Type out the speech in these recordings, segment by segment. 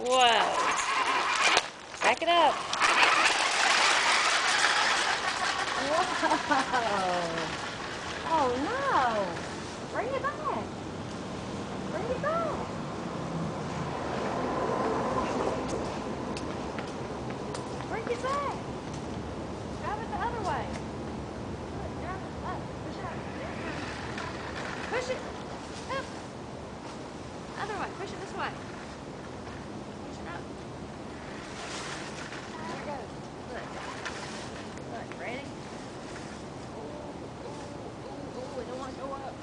Whoa. Back it up. Whoa. Oh no. Bring it back. Bring it back. Bring it back. Grab it the other way. Grab it up. Push it up. Push it up. Other way. Push it this way. Push it up. There it goes. Look. Look. Ready? Ooh, it don't want to go up.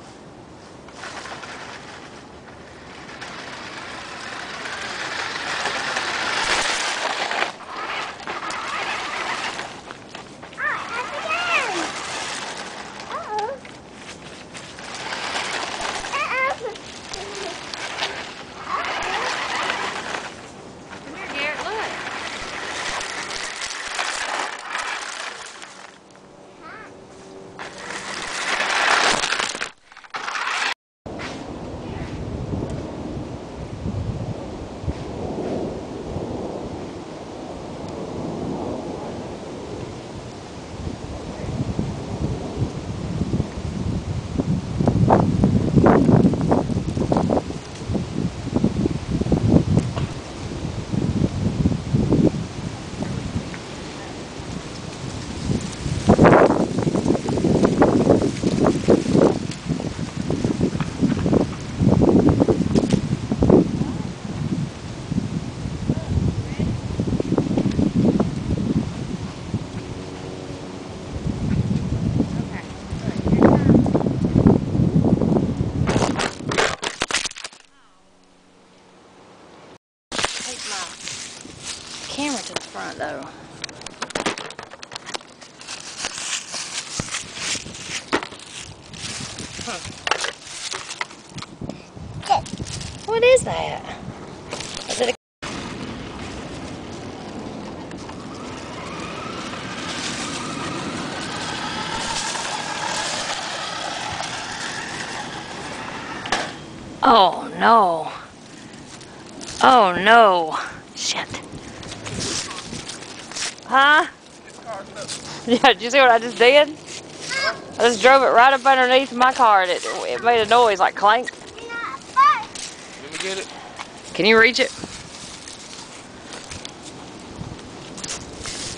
Camera to the front though. What is that? Is it a Oh no. Oh no. Shit. Huh? Yeah, did you see what I just did? I just drove it right up underneath my car and it made a noise like clank. Let me get it. Can you reach it?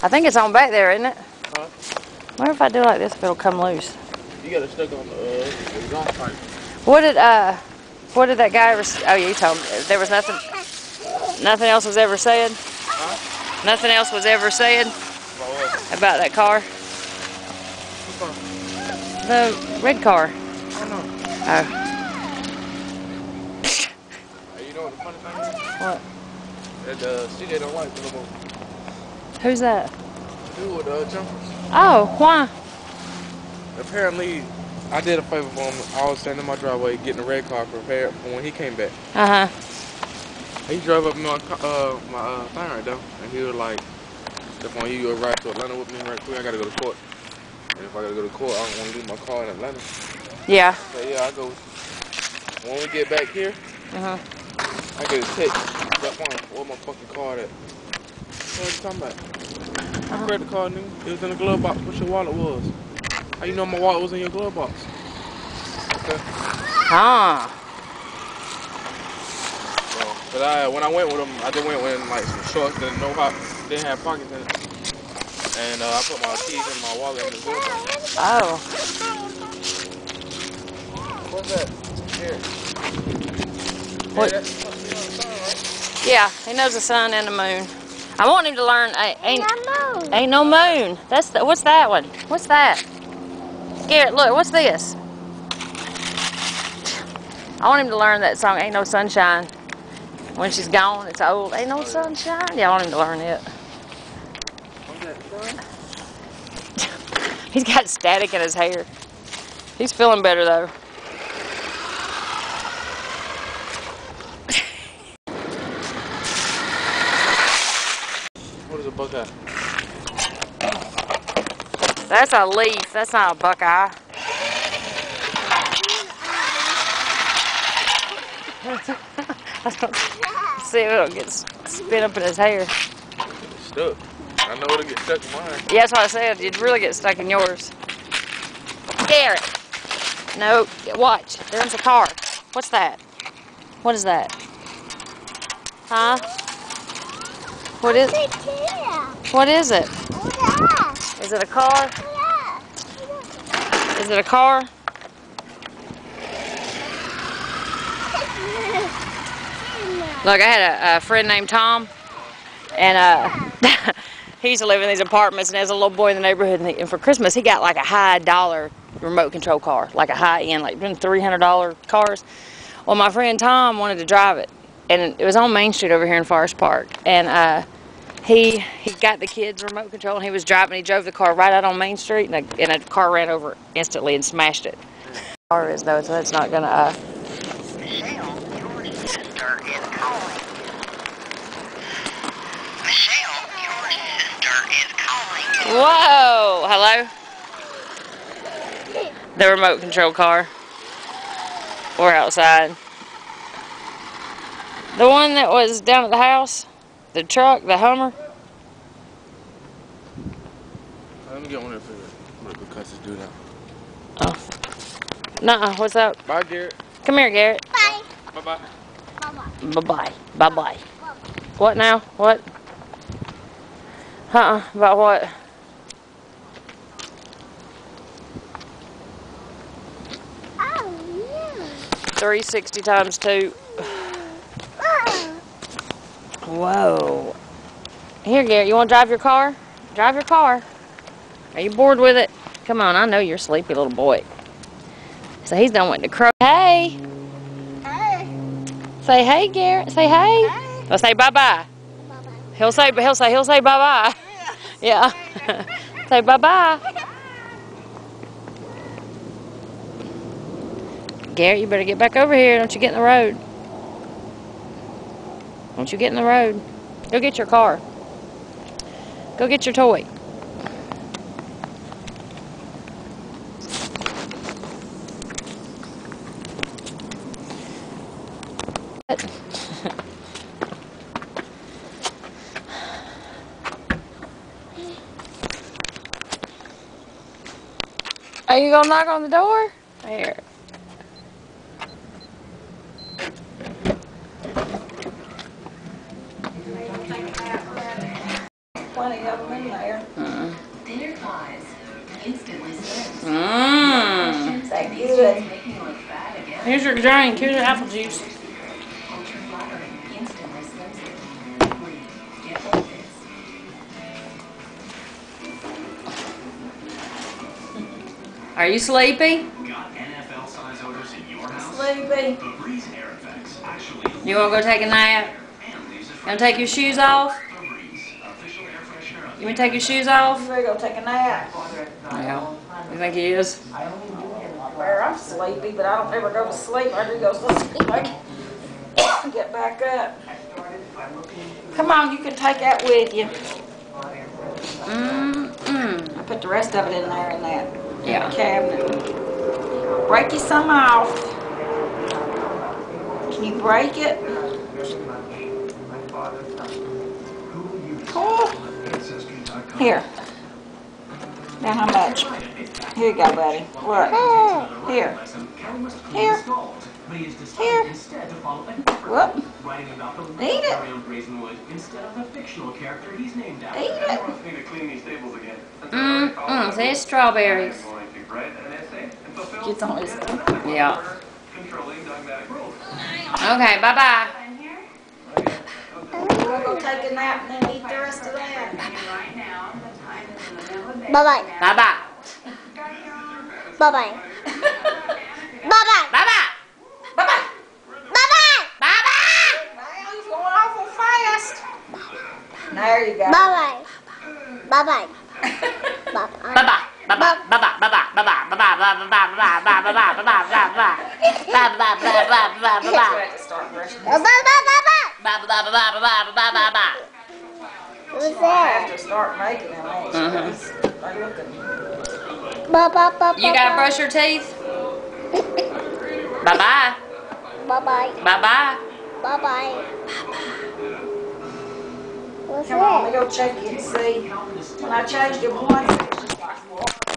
I think it's on back there, isn't it? Huh? I wonder if I do like this if it'll come loose. You got it stuck on the exhaust pipe. What did that guy ever oh yeah, you told me there was nothing else was ever said? Huh? Nothing else was ever said about that car? What car? The red car. I don't know. Oh. Hey, you know what the funny thing is? What? That CJ don't like the little Who's that? dude with the jumpers. Oh, why? Apparently, I did a favor for him. I was standing in my driveway getting the red car prepared for when he came back. Uh-huh. He drove up my thing right there, and he was like, "If on you ride to Atlanta with me right quick, I gotta go to court. And if I gotta go to court, I don't want to leave my car in Atlanta." Yeah. So yeah, I go. When we get back here, Uh-huh. I get a text. That one, where my fucking card at? What are you talking about? My credit card, nigga. It was in the glove box. What your wallet was? How you know my wallet was in your glove box? Okay. Ah. But when I went with him, I just went with like some shorts that didn't have pockets in it. And I put my keys in my wallet in the glove box. Oh. What's that? Here. What? Hey, that's supposed to be on the sun, right? Yeah, he knows the sun and the moon. I want him to learn. Ain't no moon. That's what's that one? What's that? Garrett, look. What's this? I want him to learn that song. Ain't no sunshine. When she's gone, it's old. Ain't no sunshine. Yeah, I want him to learn it. He's got static in his hair. He's feeling better though. What is a buckeye? That's a leaf. That's not a buckeye. See if it'll get spin up in his hair. It's stuck. I know it'll get stuck in mine. Yeah, that's what I said. You'd really get stuck in yours. Garrett. No, watch. There's a car. What's that? What is that? Huh? What is it? What is it? Is it a car? Is it a car? Look, I had a friend named Tom, and he used to live in these apartments, and there's a little boy in the neighborhood, and for Christmas he got like a high dollar remote control car, like a high end, like $300 cars. Well, my friend Tom wanted to drive it, and it was on Main Street over here in Forest Park, and he got the kids remote control, and he was driving. He drove the car right out on Main Street, and a car ran over it instantly and smashed it. The car is though, so it's not gonna. Michelle, your sister is calling. Michelle, your sister is calling. Whoa! Hello? The remote control car. We're outside. The one that was down at the house? The truck? The Hummer? Let me get one for you. I'm gonna go cut this dude out. Oh. Nuh-uh. What's up? Bye, Garrett. Come here, Garrett. Bye. Bye-bye. Bye-bye. Bye-bye. What now? What? About what? Oh, yeah. 360 times 2. Whoa. Here, Garrett, you want to drive your car? Drive your car. Are you bored with it? Come on, I know you're a sleepy little boy. So he's done went to crow. Hey. Hey. Say hey, Garrett. Say hey. Hey. Well, say bye-bye. Bye-bye. He'll say bye-bye. Yeah. Say bye-bye. Garrett, you better get back over here. Don't you get in the road. Don't you get in the road. Go get your car. Go get your toy. Are you gonna knock on the door? Here. Plenty of them in there. Dinner ties. Instantly sends. Mmm. That good. making you look fat again. Here's your drink. Here's your apple juice. Ultra flattering. Instantly slims it. Please, get hold of this. Are you sleepy? Got NFL size odors in your house? Sleepy. The Breeze Air Effects actually You wanna go take a nap? and leaves a Gonna take your shoes off? The Breeze, official air freshener of You wanna take your shoes off? Ready to go take a nap. Yeah. You think he is? Where I'm sleepy, but I don't ever go to sleep. I do go to sleep. I can get back up. Come on, you can take that with you. I put the rest of it in there in that cabinet. Break you some off. Can you break it? Oh. Here. Now how much? Here you go, buddy. Look. Here. Here. Here. Whoop. Eat it. Instead of a fictional character he's named after. Eat it. Need to clean these tables again. There's strawberries. Gets on his. Yeah. Controlling dogmatic rules. Okay, bye-bye. Go go take a nap and then eat the rest of that. Right now, the time is in the middle of the day. Bye-bye. Bye-bye. Bye-bye. Bye-bye. Bye-bye. Bye-bye. Bye-bye. Bye-bye. Now he's going awful fast. There you go. Bye-bye. Bye-bye. Bye-bye. Bye-bye. Bye-bye. Bye-bye. Bye-bye. Bye-bye. Bye-bye. Bye-bye. You have to start brushing. Bye-bye. Bye-bye. What's I have that? to start making them. Mhm. They're looking. Bye-bye. You gotta brush your teeth. Bye-bye. Bye-bye. Bye-bye. Bye-bye. What's Come on, let that? me go check you and see. When I changed it once, it was just like water.